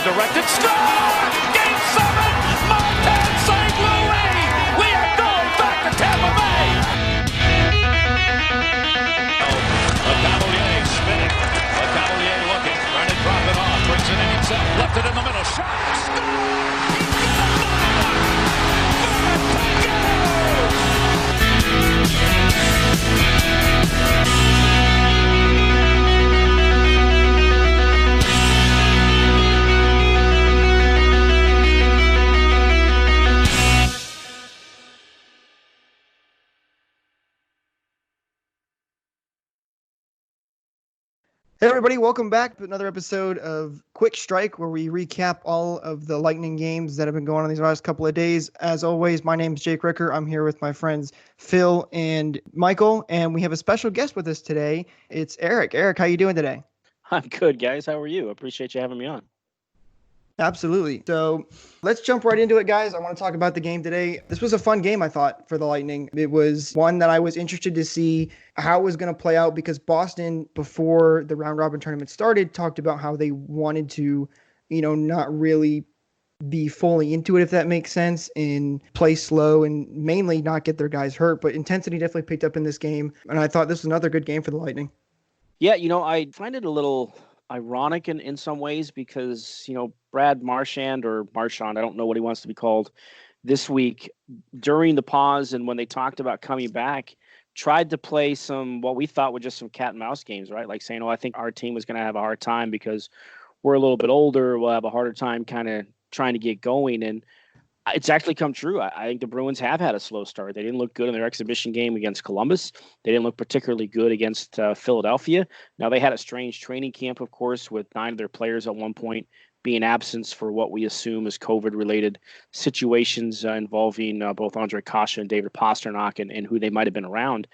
directed. Score! Game 7! Martin St. Louis! We are going back to Tampa Bay! Lecavalier spinning. Lecavalier looking. Trying to drop it off. Brings it in himself. Left it in the middle. Shot! Score! Hey everybody, welcome back to another episode of Quick Strike, where we recap all of the Lightning games that have been going on these last couple of days. As always, my name is Jake Ricker. I'm here with my friends Phil and Michael, and we have a special guest with us today. It's Eric. Eric, how you doing today? I'm good, guys. How are you? Appreciate you having me on. Absolutely. So let's jump right into it, guys. I want to talk about the game today. This was a fun game, I thought, for the Lightning. It was one that I was interested to see how it was going to play out, because Boston, before the round robin tournament started, talked about how they wanted to, not really be fully into it, if that makes sense, and play slow and mainly not get their guys hurt. But intensity definitely picked up in this game, and I thought this was another good game for the Lightning. Yeah, I find it a little ironic in some ways because, Brad Marchand, I don't know what he wants to be called, this week during the pause and when they talked about coming back, tried to play some what we thought were just some cat and mouse games, right? Like saying, I think our team was going to have a hard time because we're a little bit older. We'll have a harder time kind of trying to get going. And it's actually come true. I think the Bruins have had a slow start. They didn't look good in their exhibition game against Columbus. They didn't look particularly good against Philadelphia. Now, they had a strange training camp, of course, with 9 of their players at one point being absent for what we assume is COVID-related situations involving both Andre Kasha and David Pastrnak and who they might have been around.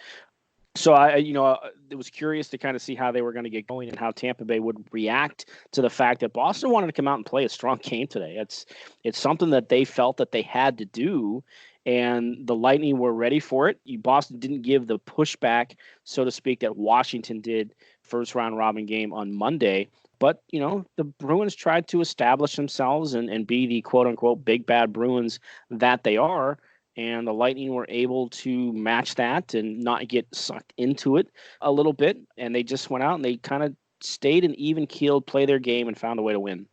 So it was curious to kind of see how they were going to get going and how Tampa Bay would react to the fact that Boston wanted to come out and play a strong game today. It's something that they felt that they had to do, and the Lightning were ready for it. Boston didn't give the pushback, so to speak, that Washington did first round robin game on Monday. But, the Bruins tried to establish themselves and be the quote unquote big bad Bruins that they are. And the Lightning were able to match that and not get sucked into it a little bit. And they just went out and they kind of stayed an even keeled, play their game, and found a way to win.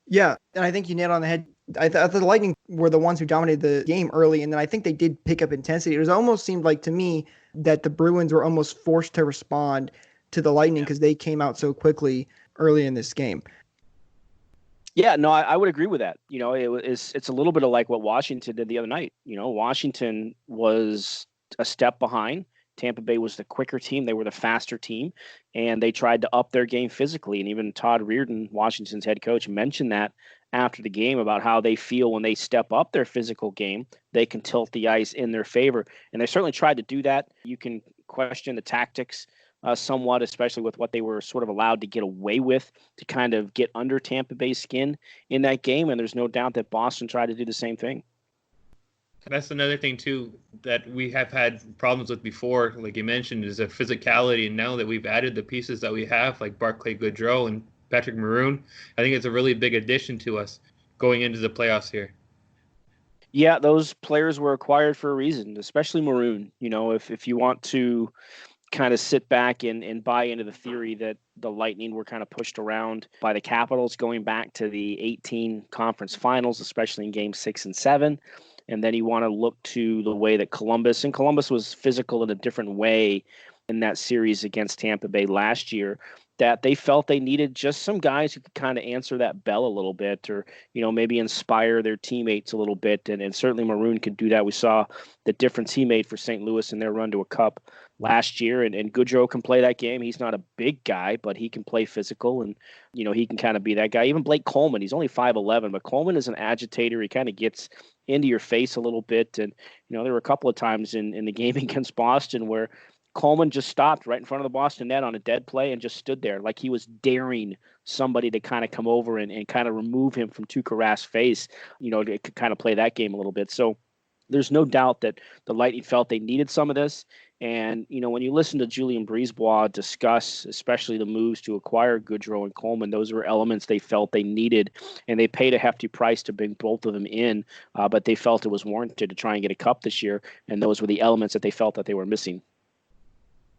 Yeah, and I think you nailed it on the head. I thought the Lightning were the ones who dominated the game early, and then I think they did pick up intensity. It almost seemed like to me that the Bruins were almost forced to respond to the Lightning because they came out so quickly early in this game. Yeah, no, I would agree with that. It's a little bit of like what Washington did the other night. Washington was a step behind. Tampa Bay was the quicker team. They were the faster team, and they tried to up their game physically. And even Todd Reirden, Washington's head coach, mentioned that after the game about how they feel when they step up their physical game, they can tilt the ice in their favor. And they certainly tried to do that. You can question the tactics somewhat, especially with what they were sort of allowed to get away with to kind of get under Tampa Bay's skin in that game. And there's no doubt that Boston tried to do the same thing. That's another thing, too, that we have had problems with before, like you mentioned, is a physicality. And now that we've added the pieces that we have, like Barclay Goodrow and Patrick Maroon, I think it's a really big addition to us going into the playoffs here. Yeah, those players were acquired for a reason, especially Maroon. If you want to kind of sit back and buy into the theory that the Lightning were kind of pushed around by the Capitals going back to the 18 conference finals, especially in game 6 and 7. And then you want to look to the way that Columbus was physical in a different way in that series against Tampa Bay last year, that they felt they needed just some guys who could kind of answer that bell a little bit, or, maybe inspire their teammates a little bit. And certainly Maroon could do that. We saw the difference he made for St. Louis in their run to a cup last year, and Goodrow can play that game. He's not a big guy, but he can play physical, and he can kind of be that guy. Even Blake Coleman, he's only 5'11", but Coleman is an agitator. He kind of gets into your face a little bit, and there were a couple of times in the game against Boston where Coleman just stopped right in front of the Boston net on a dead play and just stood there like he was daring somebody to kind of come over and kind of remove him from Tuukka Rask's face, to kind of play that game a little bit. So There's no doubt that the Lightning felt they needed some of this. And, when you listen to Julien Brisebois discuss, especially the moves to acquire Goodrow and Coleman, those were elements they felt they needed, and they paid a hefty price to bring both of them in, but they felt it was warranted to try and get a cup this year, and those were the elements that they felt that they were missing.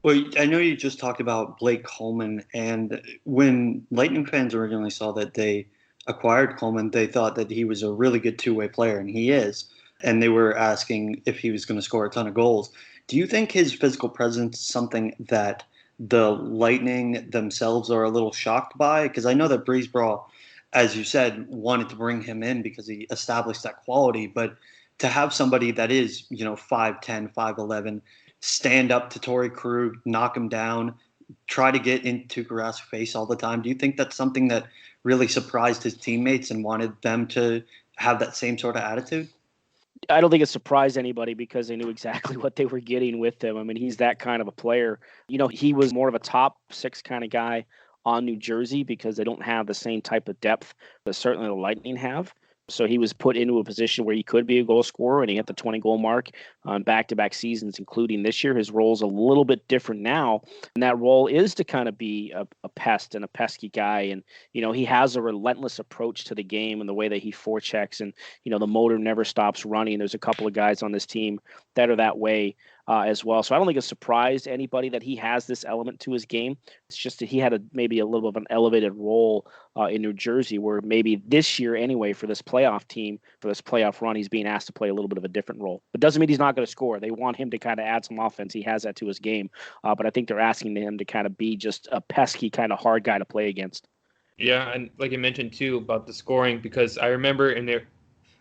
Well, I know you just talked about Blake Coleman, and when Lightning fans originally saw that they acquired Coleman, they thought that he was a really good two-way player, and he is, and they were asking if he was going to score a ton of goals. Do you think his physical presence is something that the Lightning themselves are a little shocked by? Because I know that Brisebois, as you said, wanted to bring him in because he established that quality. But to have somebody that is, 5'10", 5'11", stand up to Torrey Krug, knock him down, try to get into Rask's face all the time, do you think that's something that really surprised his teammates and wanted them to have that same sort of attitude? I don't think it surprised anybody because they knew exactly what they were getting with him. I mean, he's that kind of a player. He was more of a top six kind of guy on New Jersey because they don't have the same type of depth that certainly the Lightning have. So he was put into a position where he could be a goal scorer, and he hit the 20-goal mark on back-to-back seasons, including this year. His role is a little bit different now, and that role is to kind of be a pest and a pesky guy. And, he has a relentless approach to the game and the way that he forechecks, and, the motor never stops running. There's a couple of guys on this team that are that way as well. So I don't think it surprised anybody that he has this element to his game. It's just that he had maybe a little bit of an elevated role in New Jersey, where maybe this year anyway, for this playoff team, for this playoff run, he's being asked to play a little bit of a different role. But doesn't mean he's not going to score. They want him to kind of add some offense. He has that to his game. But I think they're asking him to kind of be just a pesky kind of hard guy to play against. Yeah, and like you mentioned too about the scoring, because I remember in the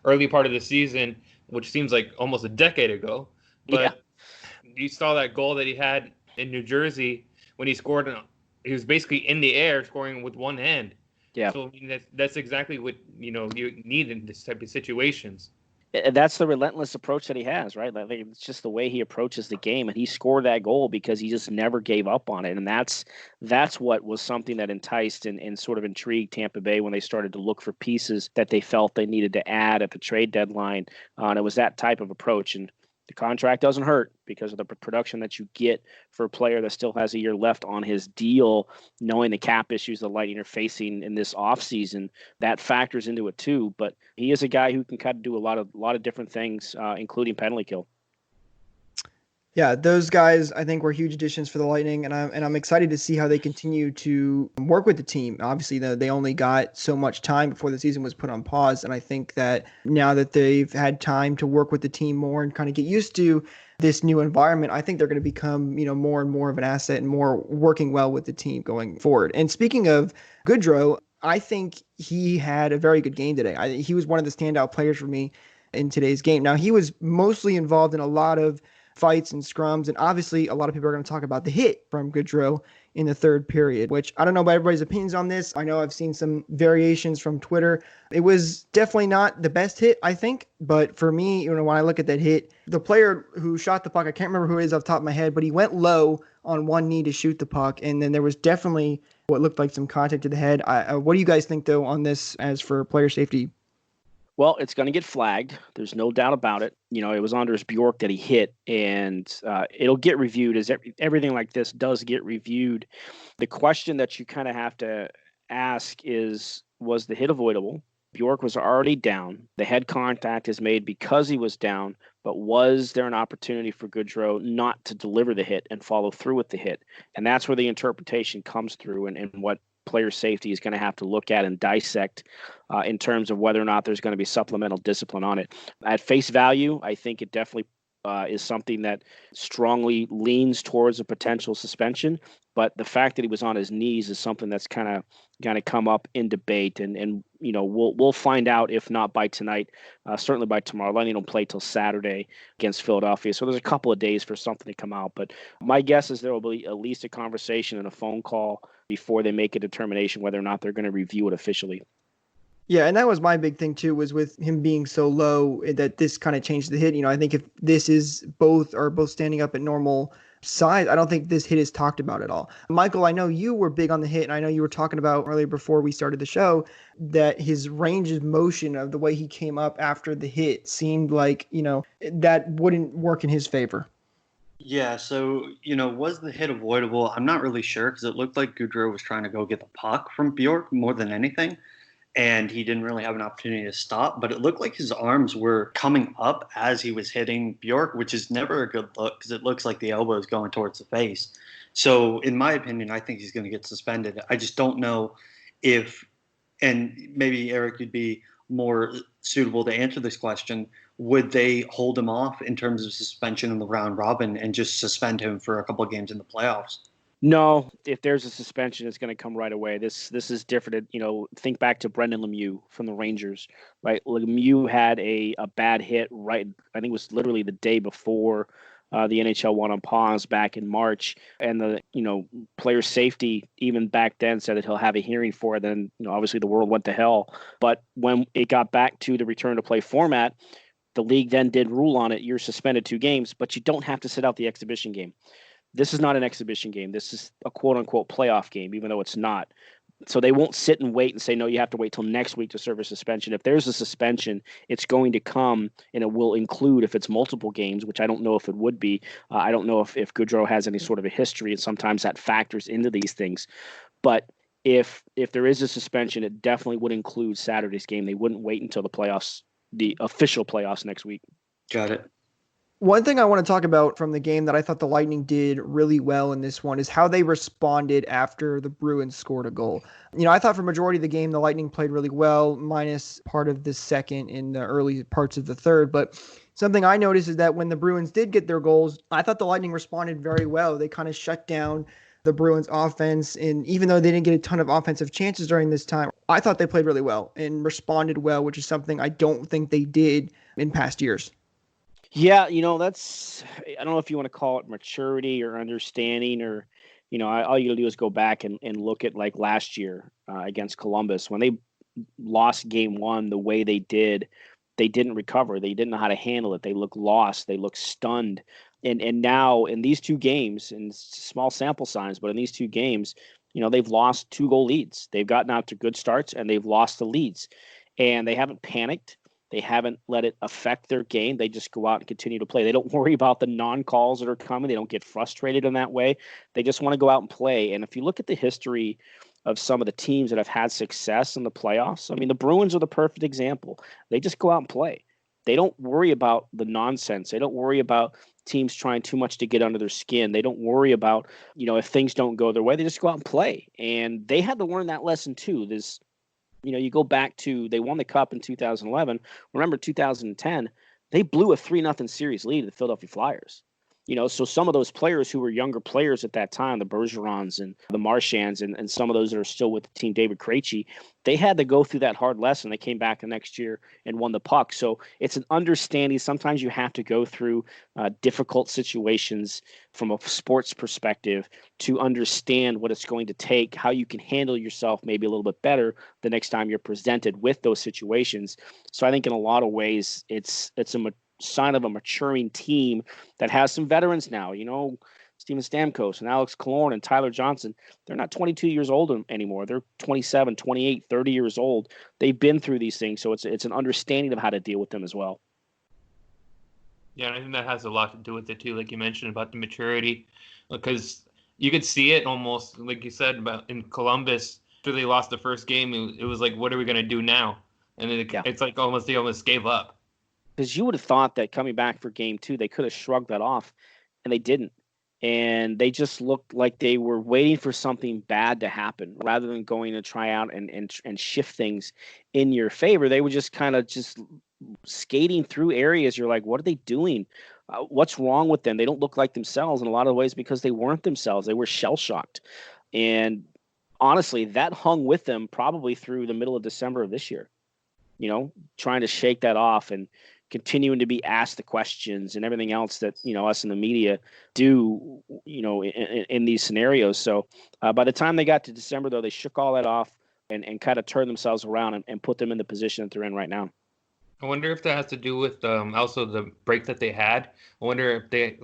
early part of the season, which seems like almost a decade ago, but you saw that goal that he had in New Jersey when he scored. He was basically in the air scoring with one hand. Yeah. So that's exactly what you need in this type of situations. And that's the relentless approach that he has, right? Like, it's just the way he approaches the game, and he scored that goal because he just never gave up on it. And that's what was something that enticed and sort of intrigued Tampa Bay when they started to look for pieces that they felt they needed to add at the trade deadline. And it was that type of approach. And the contract doesn't hurt because of the production that you get for a player that still has a year left on his deal, knowing the cap issues the Lightning are facing in this offseason. That factors into it too. But he is a guy who can kind of do a lot of different things, including penalty kill. Yeah, those guys I think were huge additions for the Lightning, and I'm excited to see how they continue to work with the team. Obviously, they only got so much time before the season was put on pause, and I think that now that they've had time to work with the team more and kind of get used to this new environment, I think they're going to become more and more of an asset and more working well with the team going forward. And speaking of Goodrow, I think he had a very good game today. He was one of the standout players for me in today's game. Now, he was mostly involved in a lot of fights and scrums, and obviously a lot of people are going to talk about the hit from Goodrow in the third period, which I don't know about everybody's opinions on this. I know I've seen some variations from Twitter. It was definitely not the best hit, I think, but for me, when I look at that hit, the player who shot the puck, I can't remember who it is off the top of my head, but he went low on one knee to shoot the puck, and then there was definitely what looked like some contact to the head. What do you guys think, though, on this as for player safety? Well, it's going to get flagged. There's no doubt about it. It was Anders Bjork that he hit, and it'll get reviewed, as everything like this does get reviewed. The question that you kind of have to ask is, was the hit avoidable? Bjork was already down. The head contact is made because he was down, but was there an opportunity for Goodrow not to deliver the hit and follow through with the hit? And that's where the interpretation comes through, and what player safety is going to have to look at and dissect in terms of whether or not there's going to be supplemental discipline on it. At face value, I think it definitely is something that strongly leans towards a potential suspension. But the fact that he was on his knees is something that's kind of going to come up in debate, and we'll find out, if not by tonight, certainly by tomorrow. Lightning don't play till Saturday against Philadelphia, so there's a couple of days for something to come out. But my guess is there will be at least a conversation and a phone call before they make a determination whether or not they're going to review it officially. Yeah, and that was my big thing too, was with him being so low that this kind of changed the hit. I think if this is both standing up at normal size, I don't think this hit is talked about at all. Michael, I know you were big on the hit, and I know you were talking about earlier before we started the show that his range of motion of the way he came up after the hit seemed like, that wouldn't work in his favor. Yeah, so, was the hit avoidable? I'm not really sure because it looked like Goudreau was trying to go get the puck from Bjork more than anything, and he didn't really have an opportunity to stop, but it looked like his arms were coming up as he was hitting Bjork, which is never a good look because it looks like the elbow is going towards the face. So, in my opinion, I think he's going to get suspended. I just don't know if, and maybe Eric, you'd be more suitable to answer this question, would they hold him off in terms of suspension in the round robin and just suspend him for a couple of games in the playoffs? No, if there's a suspension, it's going to come right away. This is different. Think back to Brendan Lemieux from the Rangers, right? Lemieux had a bad hit right. I think it was literally the day before the NHL went on pause back in March, and the player safety even back then said that he'll have a hearing for it. Then obviously the world went to hell. But when it got back to the return to play format, the league then did rule on it. You're suspended 2 games, but you don't have to sit out the exhibition game. This is not an exhibition game. This is a quote-unquote playoff game, even though it's not. So they won't sit and wait and say, no, you have to wait till next week to serve a suspension. If there's a suspension, it's going to come, and it will include, if it's multiple games, which I don't know if it would be. I don't know if Goudreau has any sort of a history, and sometimes that factors into these things. But if there is a suspension, it definitely would include Saturday's game. They wouldn't wait until the playoffs, the official playoffs next week. Got it. One thing I want to talk about from the game that I thought the Lightning did really well in this one is how they responded after the Bruins scored a goal. I thought for majority of the game, the Lightning played really well, minus part of the second in the early parts of the third. But something I noticed is that when the Bruins did get their goals, I thought the Lightning responded very well. They kind of shut down the Bruins offense. And even though they didn't get a ton of offensive chances during this time, I thought they played really well and responded well, which is something I don't think they did in past years. Yeah, that's, I don't know if you want to call it maturity or understanding or, all you gotta do is go back and look at like last year against Columbus when they lost game 1 the way they did. They didn't recover. They didn't know how to handle it. They looked lost. They looked stunned. And now in these 2 games, in small sample size, but in these 2 games, they've lost 2-goal leads. They've gotten out to good starts and they've lost the leads, and they haven't panicked. They haven't let it affect their game. They just go out and continue to play. They don't worry about the non-calls that are coming. They don't get frustrated in that way. They just want to go out and play. And if you look at the history of some of the teams that have had success in the playoffs, I mean, the Bruins are the perfect example. They just go out and play. They don't worry about the nonsense. They don't worry about teams trying too much to get under their skin. They don't worry about, if things don't go their way. They just go out and play. And they had to learn that lesson too. You go back to, they won the Cup in 2011. Remember 2010, they blew a 3-0 series lead to the Philadelphia Flyers. So some of those players who were younger players at that time, the Bergerons and the Marchands and some of those that are still with the team, David Krejci, they had to go through that hard lesson. They came back the next year and won the puck. So it's an understanding. Sometimes you have to go through difficult situations from a sports perspective to understand what it's going to take, how you can handle yourself maybe a little bit better the next time you're presented with those situations. So I think in a lot of ways, it's a sign of a maturing team that has some veterans now, Steven Stamkos and Alex Killorn and Tyler Johnson. They're not 22 years old anymore. They're 27, 28, 30 years old. They've been through these things. So it's an understanding of how to deal with them as well. Yeah, and I think that has a lot to do with it too, like you mentioned about the maturity, because you could see it almost, like you said, about in Columbus, after they lost the first game, it was like, what are we going to do now? And then it's like they almost gave up. Because you would have thought that coming back for game 2, they could have shrugged that off, and they didn't. And they just looked like they were waiting for something bad to happen rather than going to try out and shift things in your favor. They were just kind of just skating through areas. You're like, what are they doing? What's wrong with them? They don't look like themselves in a lot of ways because they weren't themselves. They were shell-shocked. And honestly, that hung with them probably through the middle of December of this year, trying to shake that off and continuing to be asked the questions and everything else that, us in the media do, in these scenarios. So by the time they got to December, though, they shook all that off and kind of turned themselves around and put them in the position that they're in right now. I wonder if that has to do with also the break that they had. I wonder if they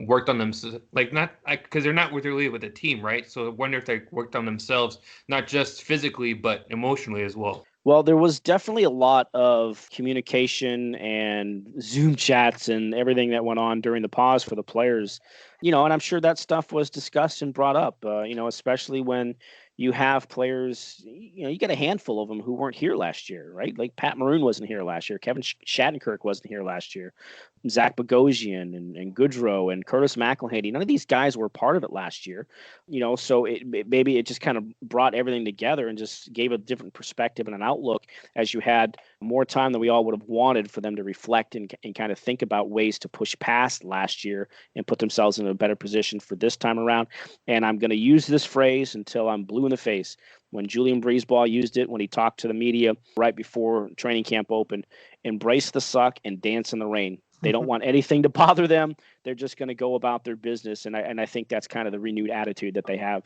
worked on them, like not because they're not really with the team, right? So I wonder if they worked on themselves, not just physically but emotionally as well. Well, there was definitely a lot of communication and Zoom chats and everything that went on during the pause for the players, and I'm sure that stuff was discussed and brought up, especially when you have players, you get a handful of them who weren't here last year, right? Like Pat Maroon wasn't here last year. Kevin Shattenkirk wasn't here last year. Zach Bogosian and Goodrow and Curtis McElhaney. None of these guys were part of it last year, so maybe it just kind of brought everything together and just gave a different perspective and an outlook as you had more time than we all would have wanted for them to reflect and kind of think about ways to push past last year and put themselves in a better position for this time around. And I'm going to use this phrase until I'm blue in the face. When Julian Breezeball used it when he talked to the media right before training camp opened, embrace the suck and dance in the rain. They don't want anything to bother them. They're just going to go about their business. And I think that's kind of the renewed attitude that they have.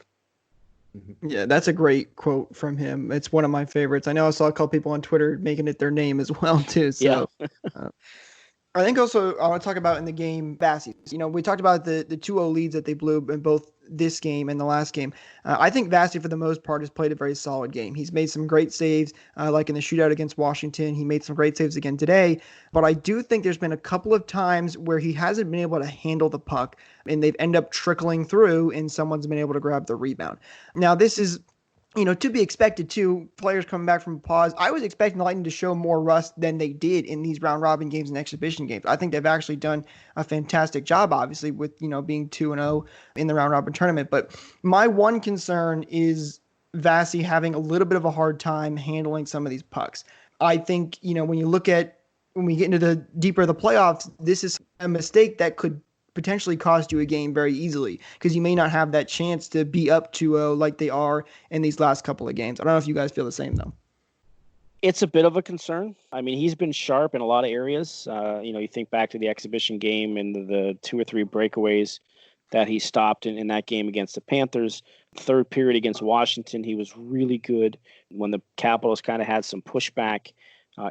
Yeah, that's a great quote from him. It's one of my favorites. I know I saw a couple people on Twitter making it their name as well, too. So yeah. I think also I want to talk about in the game, Vasi. We talked about the 2-0 leads that they blew in both this game and the last game. I think Vasi, for the most part, has played a very solid game. He's made some great saves, like in the shootout against Washington. He made some great saves again today. But I do think there's been a couple of times where he hasn't been able to handle the puck, and they've ended up trickling through, and someone's been able to grab the rebound. Now, this is to be expected too, players coming back from a pause. I was expecting the Lightning to show more rust than they did in these round robin games and exhibition games. I think they've actually done a fantastic job, obviously, with, being 2-0 in the round robin tournament. But my one concern is Vasi having a little bit of a hard time handling some of these pucks. I think, when we get into the deeper of the playoffs, this is a mistake that could potentially cost you a game very easily because you may not have that chance to be up 2-0 like they are in these last couple of games. I don't know if you guys feel the same, though. It's a bit of a concern. I mean, he's been sharp in a lot of areas. You think back to the exhibition game and the 2 or 3 breakaways that he stopped in that game against the Panthers. Third period against Washington, he was really good when the Capitals kind of had some pushback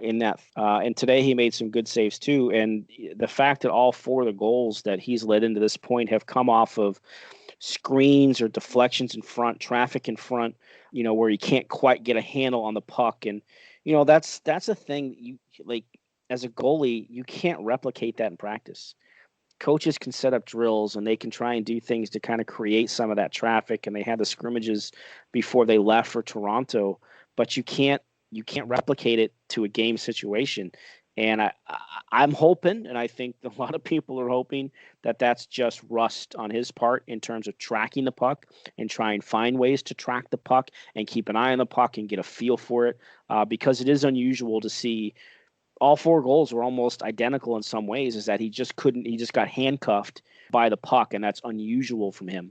in that. And today he made some good saves too. And the fact that all 4 of the goals that he's led into this point have come off of screens or deflections in front, traffic in front, where you can't quite get a handle on the puck. And, that's a thing you like as a goalie, you can't replicate that in practice. Coaches can set up drills and they can try and do things to kind of create some of that traffic. And they had the scrimmages before they left for Toronto, but you can't replicate it to a game situation. And I'm hoping, and I think a lot of people are hoping, that that's just rust on his part in terms of tracking the puck and try and find ways to track the puck and keep an eye on the puck and get a feel for it, because it is unusual to see all 4 goals were almost identical in some ways, is that he just got handcuffed by the puck, and that's unusual from him.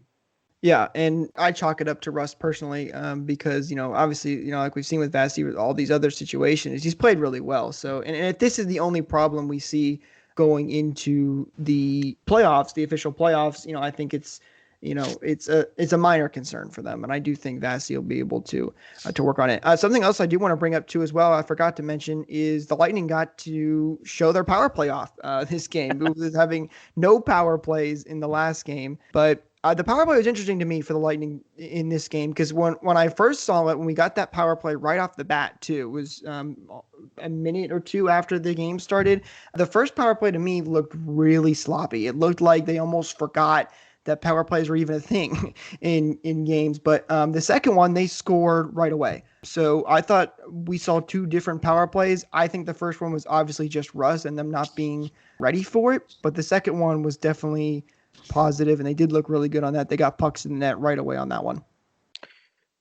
Yeah, and I chalk it up to rust personally, because, obviously, like we've seen with Vasi with all these other situations, he's played really well. So, and if this is the only problem we see going into the playoffs, the official playoffs, I think it's a minor concern for them. And I do think Vasi will be able to work on it. Something else I do want to bring up too as well, I forgot to mention, is the Lightning got to show their power play off this game. It was having no power plays in the last game, but the power play was interesting to me for the Lightning in this game because when I first saw it, when we got that power play right off the bat too, it was a minute or 2 after the game started. The first power play to me looked really sloppy. It looked like they almost forgot that power plays were even a thing in games. But the second one, they scored right away. So I thought we saw 2 different power plays. I think the first one was obviously just rust and them not being ready for it. But the second one was definitely positive, and they did look really good on that. They got pucks in the net right away on that one.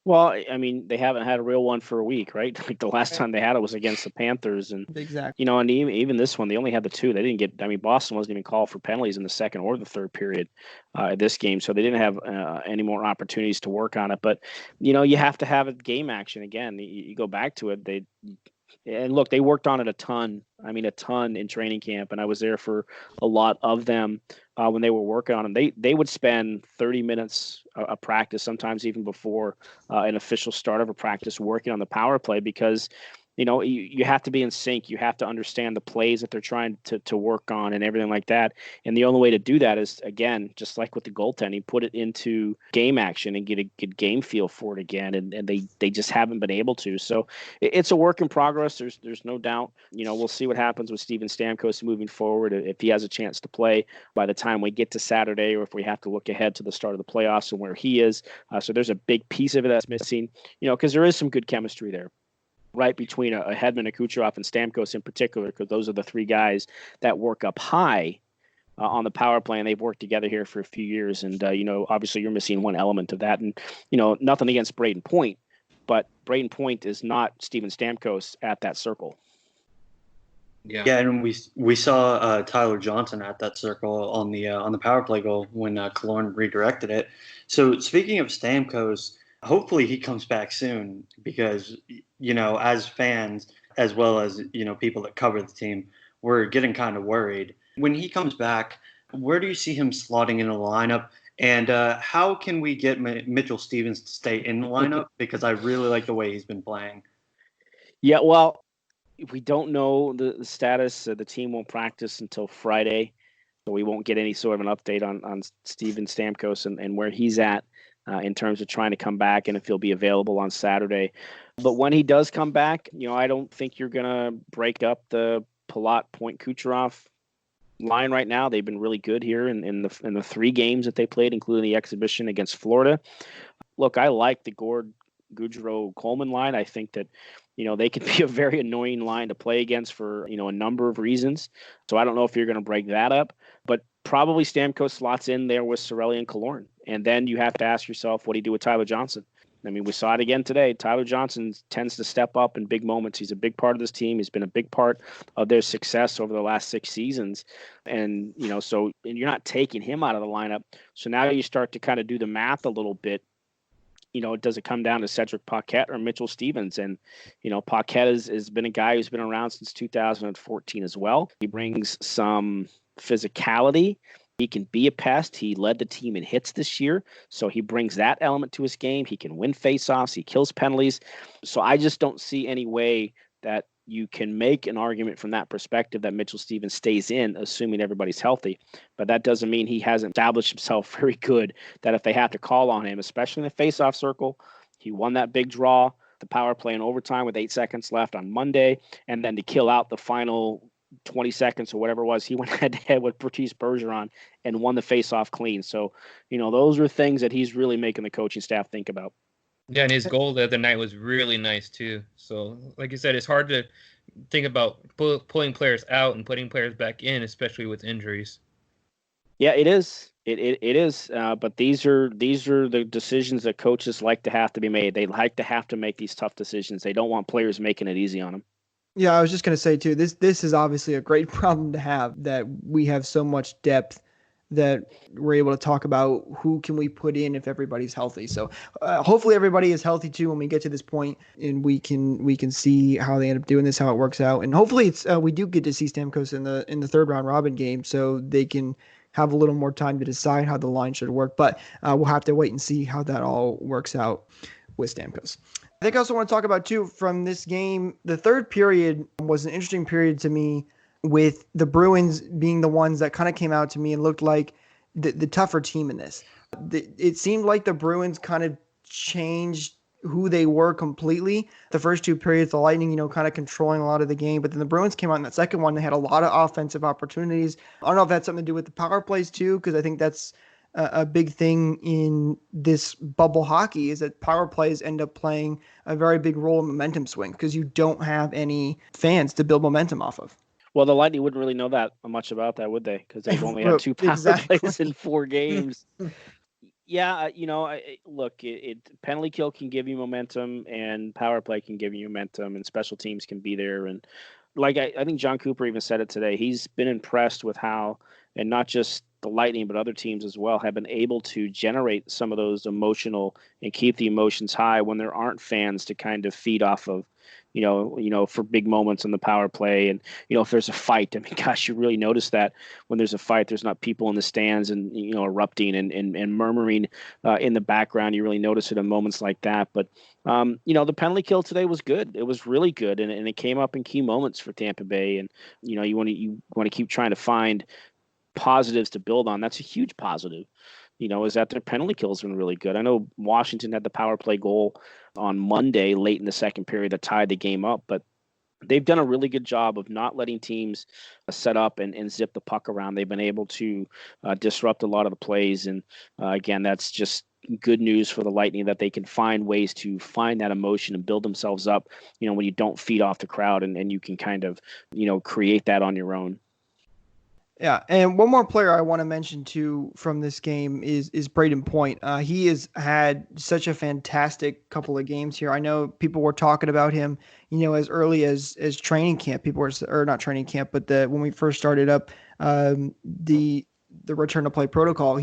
Well, I mean, they haven't had a real one for a week, right? Like the last time they had it was against the Panthers, and exactly. And even this one, they only had the 2. They didn't get. I mean, Boston wasn't even called for penalties in the second or the third period this game, so they didn't have any more opportunities to work on it. But you have to have a game action again. You go back to it. And look, they worked on it a ton. I mean, a ton in training camp, and I was there for a lot of them when they were working on them. They would spend 30 minutes a practice, sometimes even before an official start of a practice, working on the power play because you have to be in sync. You have to understand the plays that they're trying to work on and everything like that. And the only way to do that is, again, just like with the goaltending, put it into game action and get a good game feel for it again. And they just haven't been able to. So it's a work in progress. There's no doubt. We'll see what happens with Steven Stamkos moving forward, if he has a chance to play by the time we get to Saturday, or if we have to look ahead to the start of the playoffs and where he is. So there's a big piece of it that's missing, because there is some good chemistry there, right, between a Hedman, a Kucherov, and Stamkos in particular, because those are the three guys that work up high on the power play, and they've worked together here for a few years. And, obviously you're missing one element of that. And, nothing against Braden Point, but Braden Point is not Steven Stamkos at that circle. Yeah, and we saw Tyler Johnson at that circle on the power play goal when Killorn redirected it. So speaking of Stamkos, hopefully he comes back soon, because as fans, as well as people that cover the team, we're getting kind of worried. When he comes back, where do you see him slotting in the lineup? And how can we get Mitchell Stephens to stay in the lineup? Because I really like the way he's been playing. Yeah, well, we don't know the status. The team won't practice until Friday, so we won't get any sort of an update on Steven Stamkos and where he's at in terms of trying to come back and if he'll be available on Saturday. But when he does come back, I don't think you're going to break up the Palat, Point, Kucherov line right now. They've been really good here in the 3 games that they played, including the exhibition against Florida. Look, I like the Gord, Goudreau, Coleman line. I think that they could be a very annoying line to play against for a number of reasons. So I don't know if you're going to break that up, but probably Stamkos slots in there with Cirelli and Killorn. And then you have to ask yourself, what do you do with Tyler Johnson? I mean, we saw it again today. Tyler Johnson tends to step up in big moments. He's a big part of this team. He's been a big part of their success over the last 6 seasons. And, and you're not taking him out of the lineup. So now you start to kind of do the math a little bit. Does it come down to Cedric Paquette or Mitchell Stephens? And, Paquette has been a guy who's been around since 2014 as well. He brings some physicality. He can be a pest. He led the team in hits this year, so he brings that element to his game. He can win faceoffs. He kills penalties. So I just don't see any way that you can make an argument from that perspective that Mitchell Stephens stays in, assuming everybody's healthy. But that doesn't mean he hasn't established himself very good, that if they have to call on him, especially in the faceoff circle, he won that big draw, the power play in overtime with 8 seconds left on Monday, and then to kill out the final 20 seconds or whatever it was, he went head-to-head with Patrice Bergeron and won the face-off clean. So, those are things that he's really making the coaching staff think about. Yeah, and his goal the other night was really nice too. So, like you said, it's hard to think about pulling players out and putting players back in, especially with injuries. Yeah, it is. It is. But these are the decisions that coaches like to have to be made. They like to have to make these tough decisions. They don't want players making it easy on them. Yeah, I was just going to say, too, this is obviously a great problem to have, that we have so much depth that we're able to talk about who can we put in if everybody's healthy. So hopefully everybody is healthy, too, when we get to this point, and we can see how they end up doing this, how it works out. And hopefully it's we do get to see Stamkos in the third round robin game, so they can have a little more time to decide how the line should work. But we'll have to wait and see how that all works out with Stamkos. I think I also want to talk about, too, from this game, the third period was an interesting period to me, with the Bruins being the ones that kind of came out to me and looked like the tougher team in this. It seemed like the Bruins kind of changed who they were completely. The first 2 periods, the Lightning, kind of controlling a lot of the game, but then the Bruins came out in that second one. They had a lot of offensive opportunities. I don't know if that's something to do with the power plays, too, because I think that's a big thing in this bubble hockey, is that power plays end up playing a very big role in momentum swing, because you don't have any fans to build momentum off of. Well, the Lightning wouldn't really know that much about that, would they? Because they've only had 2 power plays in 4 games. Yeah, look, penalty kill can give you momentum, and power play can give you momentum, and special teams can be there. And like I think John Cooper even said it today, he's been impressed with how, and not just the Lightning, but other teams as well, have been able to generate some of those emotional and keep the emotions high when there aren't fans to kind of feed off of. for big moments on the power play. And, if there's a fight, I mean, gosh, you really notice that when there's a fight, there's not people in the stands and, erupting and murmuring in the background. You really notice it in moments like that. But, the penalty kill today was good. It was really good. And it came up in key moments for Tampa Bay. And, you want to keep trying to find positives to build on. That's a huge positive, is that their penalty kills have been really good. I know Washington had the power play goal on Monday late in the second period that tied the game up, but they've done a really good job of not letting teams set up and zip the puck around. They've been able to disrupt a lot of the plays. And again, that's just good news for the Lightning, that they can find ways to find that emotion and build themselves up, when you don't feed off the crowd and you can kind of, create that on your own. Yeah, and one more player I want to mention too from this game is Brayden Point. He has had such a fantastic couple of games here. I know people were talking about him, as early as training camp. People were, or not training camp, but when we first started up the return to play protocol.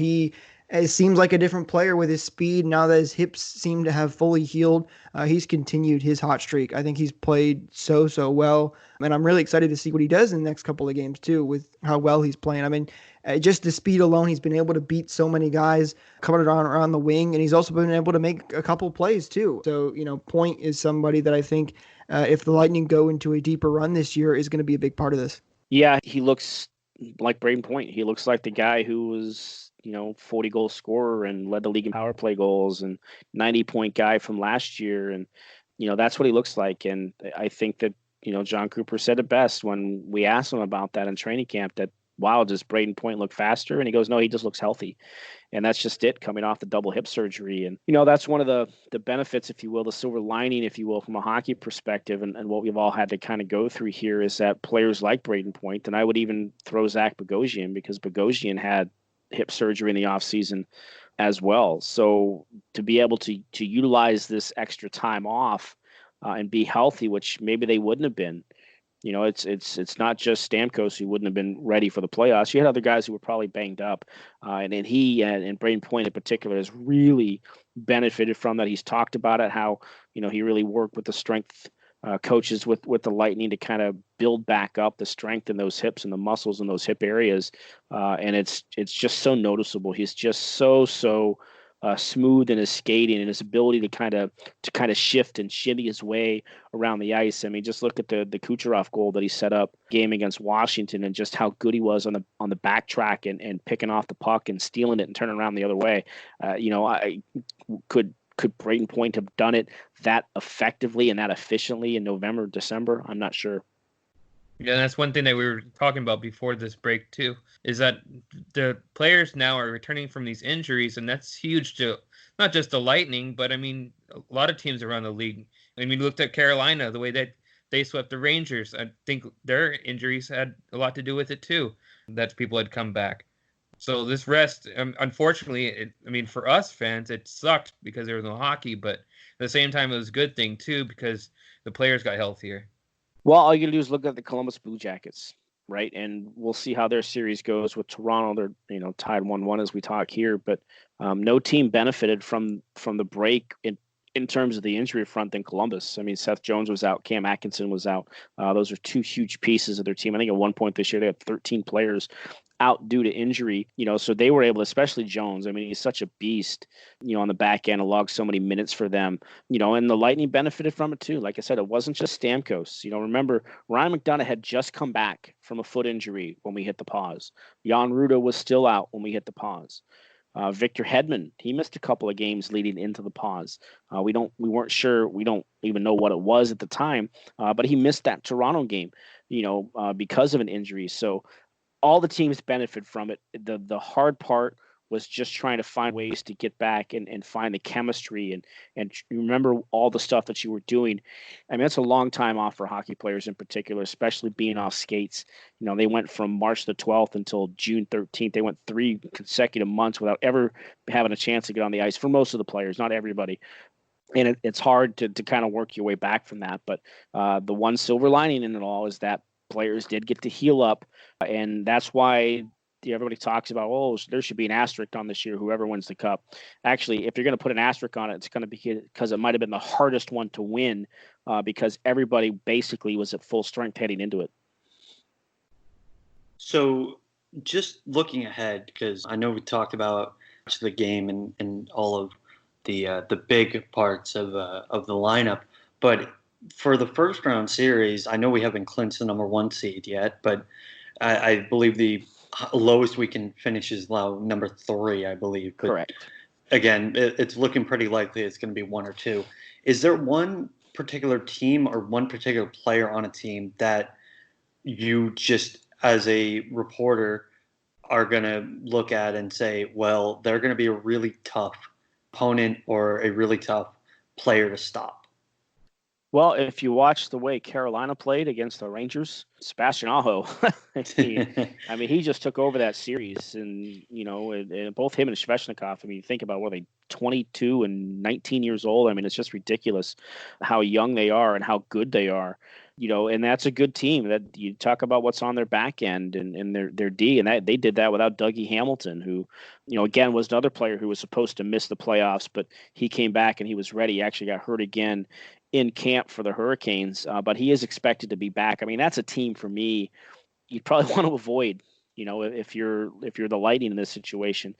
It seems like a different player with his speed. Now that his hips seem to have fully healed, he's continued his hot streak. I think he's played so well, and I'm really excited to see what he does in the next couple of games too, with how well he's playing. I mean, just the speed alone, he's been able to beat so many guys coming around the wing, and he's also been able to make a couple plays too. So, Point is somebody that I think if the Lightning go into a deeper run this year is going to be a big part of this. Yeah, he looks like Brayden Point. He looks like the guy who was 40-goal scorer and led the league in power play goals, and 90-point guy from last year. And, that's what he looks like. And I think that, John Cooper said it best when we asked him about that in training camp, that, wow, does Brayden Point look faster? And he goes, no, he just looks healthy. And that's just it, coming off the double hip surgery. And, that's one of the benefits, if you will, the silver lining, if you will, from a hockey perspective, and what we've all had to kind of go through here, is that players like Brayden Point, and I would even throw Zach Bogosian, because Bogosian had hip surgery in the offseason as well. So to be able to utilize this extra time off and be healthy, which maybe they wouldn't have been, it's not just Stamkos who wouldn't have been ready for the playoffs. You had other guys who were probably banged up, and he and Brayden Point in particular has really benefited from that. He's talked about it, how he really worked with the strength coaches with the Lightning to kind of build back up the strength in those hips and the muscles in those hip areas, and it's just so noticeable. He's just so smooth in his skating and his ability to kind of shift and shimmy his way around the ice. I mean, just look at the Kucherov goal that he set up game against Washington, and just how good he was on the backtrack and picking off the puck and stealing it and turning around the other way. Could Brayden Point have done it that effectively and that efficiently in November, December? I'm not sure. Yeah, that's one thing that we were talking about before this break too, is that the players now are returning from these injuries, and that's huge to not just the Lightning, but I mean a lot of teams around the league. I mean, we looked at Carolina, the way that they swept the Rangers. I think their injuries had a lot to do with it too, that people had come back. So this rest, unfortunately, for us fans, it sucked because there was no hockey, but at the same time, it was a good thing too, because the players got healthier. Well, all you can do is look at the Columbus Blue Jackets, right? And we'll see how their series goes with Toronto. They're, tied 1-1 as we talk here, but no team benefited from the break in terms of the injury front than Columbus. I mean, Seth Jones was out, Cam Atkinson was out. Those are two huge pieces of their team. I think at one point this year they had 13 players out due to injury, so they were able, especially Jones. I mean, he's such a beast, on the back end, logged so many minutes for them, and the Lightning benefited from it too. Like I said, it wasn't just Stamkos. Remember, Ryan McDonagh had just come back from a foot injury when we hit the pause. Jan Rutta was still out when we hit the pause. Victor Hedman, he missed a couple of games leading into the pause. We weren't sure. We don't even know what it was at the time, but he missed that Toronto game, because of an injury. So all the teams benefit from it. The hard part was just trying to find ways to get back and find the chemistry and remember all the stuff that you were doing. I mean, that's a long time off for hockey players in particular, especially being off skates. They went from March the 12th until June 13th. They went 3 consecutive months without ever having a chance to get on the ice for most of the players, not everybody. And it's hard to kind of work your way back from that. But the one silver lining in it all is that players did get to heal up, and that's why everybody talks about, oh, there should be an asterisk on this year, whoever wins the cup. Actually, if you're going to put an asterisk on it, it's going to be because it might have been the hardest one to win because everybody basically was at full strength heading into it. So just looking ahead, because I know we talked about the game and all of the big parts of the lineup, but for the first round series, I know we haven't clinched the number 1 seed yet, but I believe the lowest we can finish is now number 3, I believe. But correct. Again, it's looking pretty likely it's going to be 1 or 2. Is there one particular team or one particular player on a team that you just, as a reporter, are going to look at and say, well, they're going to be a really tough opponent or a really tough player to stop? Well, if you watch the way Carolina played against the Rangers, Sebastian Aho, I mean, he just took over that series, and and both him and Svechnikov. I mean, you think about what they 22 and 19 years old. I mean, it's just ridiculous how young they are and how good they are. And that's a good team. That you talk about what's on their back end and their D, and they did that without Dougie Hamilton, who, again was another player who was supposed to miss the playoffs, but he came back and he was ready. He actually got hurt again in camp for the Hurricanes, but he is expected to be back. I mean, that's a team for me you'd probably want to avoid. If you're the Lightning in this situation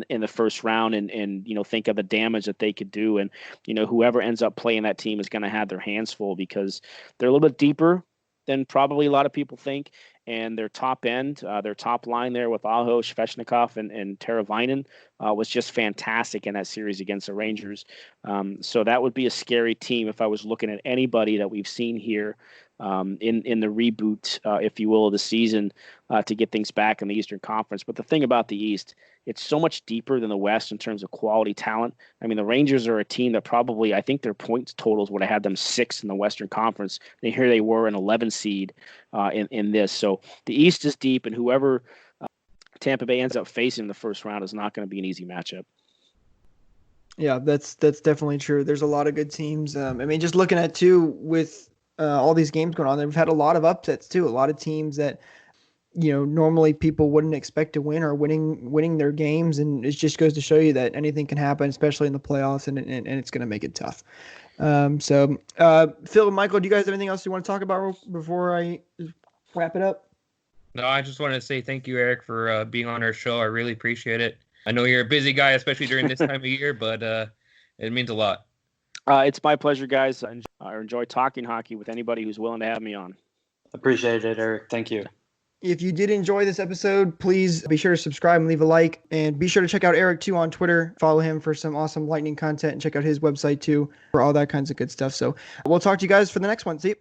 in the first round, and think of the damage that they could do, and whoever ends up playing that team is going to have their hands full because they're a little bit deeper than probably a lot of people think, and their top end, their top line there with Aho, Svechnikov, and Teravainen was just fantastic in that series against the Rangers. So that would be a scary team if I was looking at anybody that we've seen here in the reboot, if you will, of the season to get things back in the Eastern Conference. But the thing about the East, it's so much deeper than the West in terms of quality talent. I mean, the Rangers are a team that probably, I think their points totals would have had them 6th in the Western Conference. And here they were an 11 seed in this. So the East is deep, and whoever Tampa Bay ends up facing in the first round is not going to be an easy matchup. Yeah, that's definitely true. There's a lot of good teams. I mean, just looking at too with all these games going on, we've had a lot of upsets too. A lot of teams that normally people wouldn't expect to win are winning their games, and it just goes to show you that anything can happen, especially in the playoffs, and it's going to make it tough. So Phil and Michael, do you guys have anything else you want to talk about before I wrap it up? No, I just wanted to say thank you, Eric, for being on our show. I really appreciate it. I know you're a busy guy, especially during this time of year, but it means a lot. It's my pleasure, guys. I enjoy talking hockey with anybody who's willing to have me on. Appreciate it, Eric. Thank you. If you did enjoy this episode, please be sure to subscribe and leave a like. And be sure to check out Eric, too, on Twitter. Follow him for some awesome Lightning content and check out his website, too, for all that kinds of good stuff. So we'll talk to you guys for the next one. See you.